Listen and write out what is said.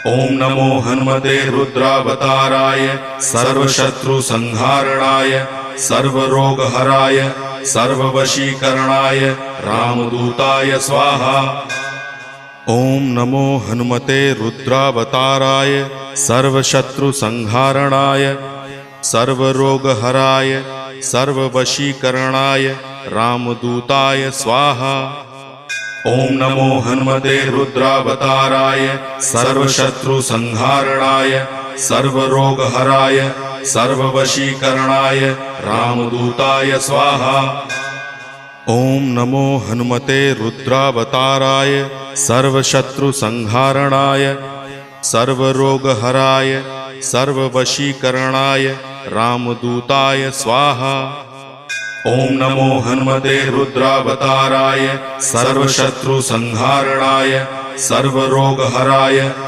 ओम नमो हनुमते रुद्रावताराय सर्वशत्रुसंहारणाय सर्वरोगहराय सर्ववशीकरणाय रामदूताय स्वाहा। ओम नमो हनुमते रुद्रावताराय सर्वशत्रुसंहारणाय सर्वरोगहराय सर्ववशीकरणाय रामदूताय स्वाहा। ओम नमो हनुमते रुद्रावताराय सर्वशत्रुसंहारणाय सर्वरोगहराय सर्ववशीकरणाय रामदूताय स्वाहा। ओम नमो हनुमते रुद्रावताराय सर्वशत्रुसंहारणाय सर्वरोगहराय सर्ववशीकरणाय रामदूताय स्वाहा। ओम नमो हनुमते रुद्रावताराय सर्वशत्रुसंहारणाय सर्वरोगहराय